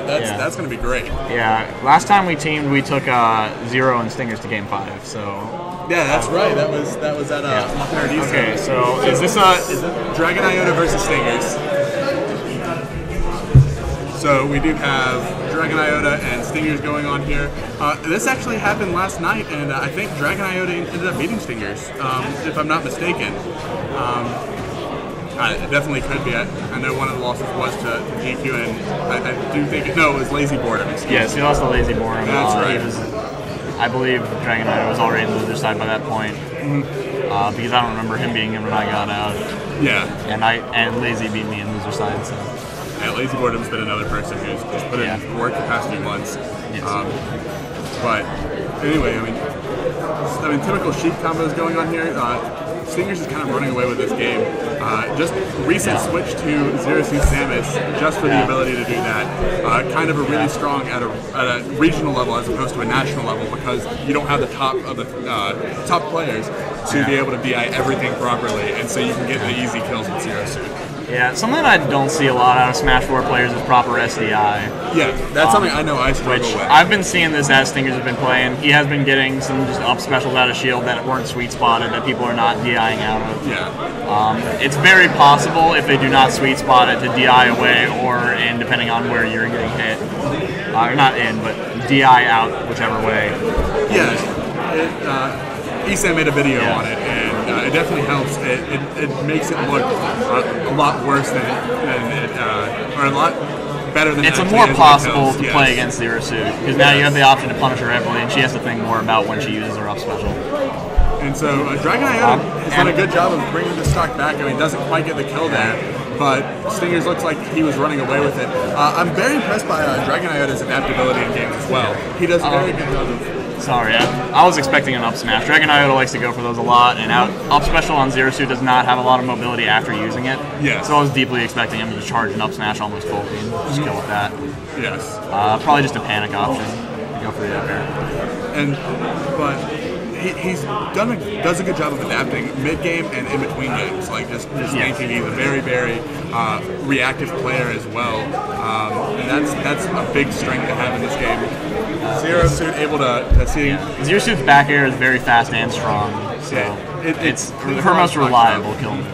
That's going to be great. Yeah, last time we teamed, we took Zero and Stingers to Game 5. So yeah, that's right. That was at Okay, so is this Dragoniota versus Stingers? So we do have Dragoniota and Stingers going on here. This actually happened last night, and I think Dragoniota ended up beating Stingers, if I'm not mistaken. It definitely could be. I know one of the losses was to GQ, and I do think it was Lazy Boredom. Yes, he lost to Lazy Boredom. That's right. I believe Dragoniota was already in the loser side by that point, because I don't remember him being in when I got out. Yeah. And Lazy beat me in loser side. So. Yeah, Lazy Boredom's been another person who's just put in work capacity once. Yes. But anyway, I mean, typical Sheik combos going on here. Stingers is kind of running away with this game. Just recent switch to Zero Suit Samus, just for the ability to do that. Kind of a really strong at a regional level as opposed to a national level, because you don't have the top of the top players to be able to DI everything properly, and so you can get the easy kills with Zero Suit. Yeah, something I don't see a lot out of Smash 4 players is proper SDI. Yeah, that's something I know I struggle with. I've been seeing this as Stingers has been playing. He has been getting some just up specials out of Shield that weren't sweet spotted, that people are not DIing out of. Yeah. It's very possible, if they do not sweet spot it, to DI away or in, depending on where you're getting hit. Or not in, but DI out, whichever way. Yeah, Isam made a video on it, and it definitely helps. It makes it look a lot worse than it, or a lot better than it's it more is possible to play against Zero Suit, because now you have the option to punish her heavily, and she has to think more about when she uses her up special. And so Dragoniota has done a good job of bringing the stock back. I mean, doesn't quite get the kill there, but Stingers looks like he was running away with it. I'm very impressed by Dragoniota's adaptability in games as well. He does a very good job of... Sorry, I was expecting an up smash. Dragoniota likes to go for those a lot, and up special on Zero Suit does not have a lot of mobility after using it. Yes. So I was deeply expecting him to charge an up smash almost full beam. Just go with that. Yes. Probably just a panic option to go for the up air. But he's does a good job of adapting mid game and in between games. Like just thinking he's a very, very reactive player as well, and that's a big strength to have in this game. Zero Suit able to see. Zero Suit's back air is very fast and strong, so it's her most reliable kill move.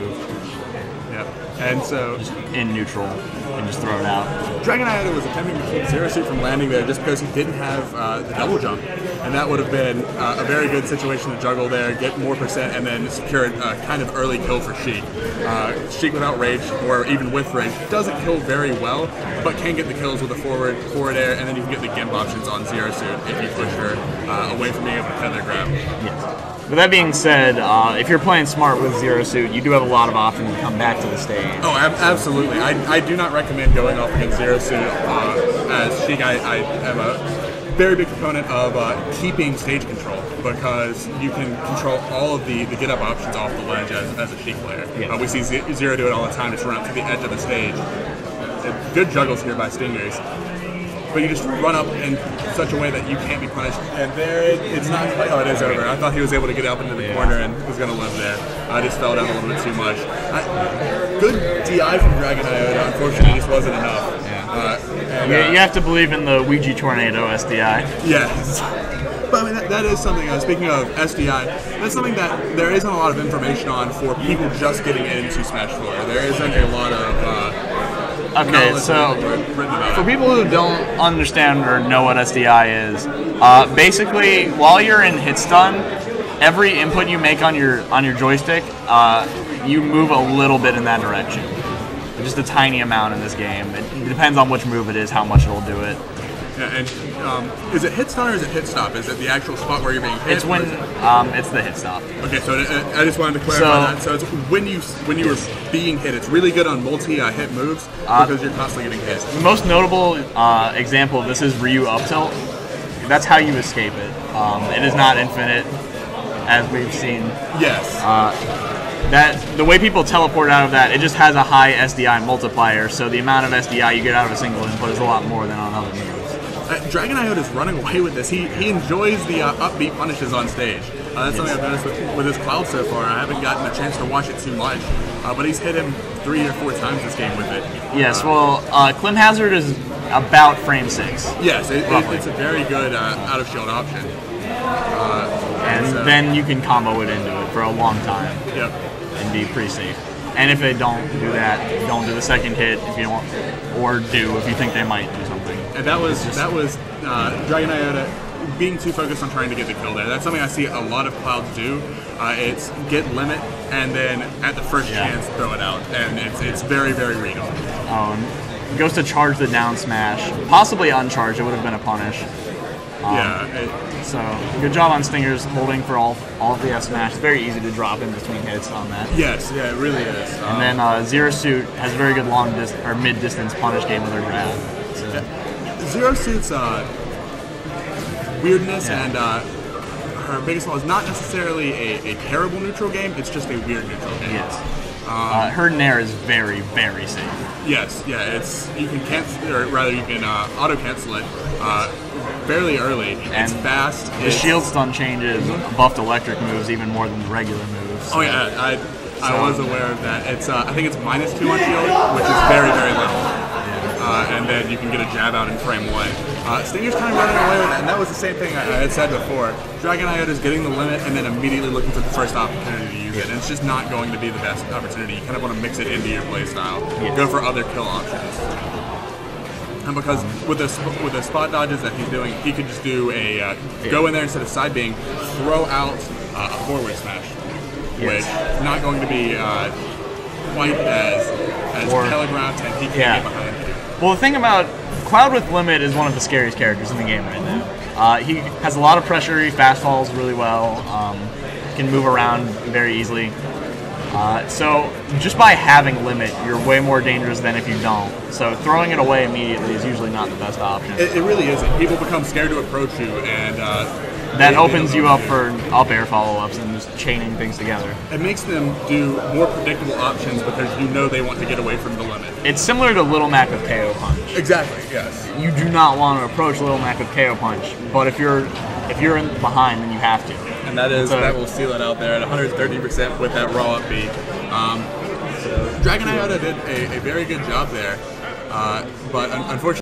Yeah, and so just in neutral and just throw it out. Dragoniota was attempting to keep Zero Suit from landing there just because he didn't have the double jump, and that would have been a very good situation to juggle there, get more percent, and then secure a kind of early kill for Sheik. Sheik without rage, or even with rage, doesn't kill very well, but can get the kills with the forward air, and then you can get the gimp options on Zero Suit if you push her away from being able to tether grab. Yes. With that being said, if you're playing smart with Zero Suit, you do have a lot of options to come back to the stage. Oh, absolutely. I do not recommend going off against Zero Suit as Sheik. I am a very big proponent of keeping stage control, because you can control all of the get-up options off the ledge as a Sheik player. Yeah. We see Zero do it all the time, just run up to the edge of the stage. Good juggles here by Stingers. But you just run up in such a way that you can't be punished. And there, it's not quite. Oh, it is over. I thought he was able to get up into the corner and was going to live there. I just fell down a little bit too much. Good DI from Dragoniota. Unfortunately, it just wasn't enough. You have to believe in the Ouija Tornado SDI. Yes. But I mean, that is something, speaking of SDI, that's something that there isn't a lot of information on for people just getting into Smash 4. There isn't a lot of... Okay, so for people who don't understand or know what SDI is, basically while you're in hit stun, every input you make on your joystick, you move a little bit in that direction. Just a tiny amount in this game. It depends on which move it is, how much it'll do it. Yeah, and is it hit stun or is it hit stop? Is it the actual spot where you're being hit? It's when it's the hit stop. Okay, so I just wanted to clarify that. So it's when you were being hit. It's really good on multi-hit moves because you're constantly getting hit. The most notable example of this is Ryu up tilt. That's how you escape it. It is not infinite, as we've seen. Yes. The way people teleport out of that, it just has a high SDI multiplier, so the amount of SDI you get out of a single input is a lot more than on other moves. Dragoniota is running away with this. He enjoys the upbeat punishes on stage. That's something I've noticed with his Cloud so far. I haven't gotten a chance to watch it too much, but he's hit him 3 or 4 times this game with it. Yes, well, Clim Hazard is about frame 6. Yes, it's a very good out of shield option. And then you can combo it into it for a long time. Yep. And be pretty safe. And if they don't do that, don't do the second hit if you want, or do if you think they might do something. And that was Dragoniota being too focused on trying to get the kill there. That's something I see a lot of Clouds do. It's get limit and then at the first chance throw it out, and it's very, very readable. Goes to charge the down smash, possibly uncharged. It would have been a punish. So good job on Stingers holding for all of the F smash. It's very easy to drop in between hits on that. Yes, yeah, it really is. And then Zero Suit has a very good or mid distance punish game with her grab. So. Zero Suit's weirdness and her biggest flaw is not necessarily a terrible neutral game. It's just a weird neutral game. Yes. Her Nair is very, very safe. Yes, yeah, you can cancel, or rather you can auto cancel it fairly early. And it's fast. The shield stun changes buffed electric moves even more than the regular moves. So. Oh yeah, I was aware of that. It's I think it's -2 on shield, which is very, very little. And then you can get a jab out in frame 1. Stinger's kind of running away with that, and that was the same thing I had said before. Dragoniota is getting the limit and then immediately looking for the first opportunity to use it, and it's just not going to be the best opportunity. You kind of want to mix it into your playstyle. Go for other kill options. And because with the spot dodges that he's doing, he could just do a go in there instead of side being, throw out a forward smash, which is not going to be quite as telegraphed, and he can get behind you. Well, the thing about Cloud with Limit is one of the scariest characters in the game right now. He has a lot of pressure, he fast falls really well, can move around very easily. So just by having Limit, you're way more dangerous than if you don't. So throwing it away immediately is usually not the best option. It really isn't. People become scared to approach you, and that opens you up for up air follow-ups and just chaining things together. It makes them do more predictable options because you know they want to get away from the limit. It's similar to Little Mac with KO Punch. Exactly, yes. You do not want to approach Little Mac with KO Punch, but if you're in behind, then you have to. And that will seal it out there at 130% with that raw up beat. Dragoniota did a very good job there, but unfortunately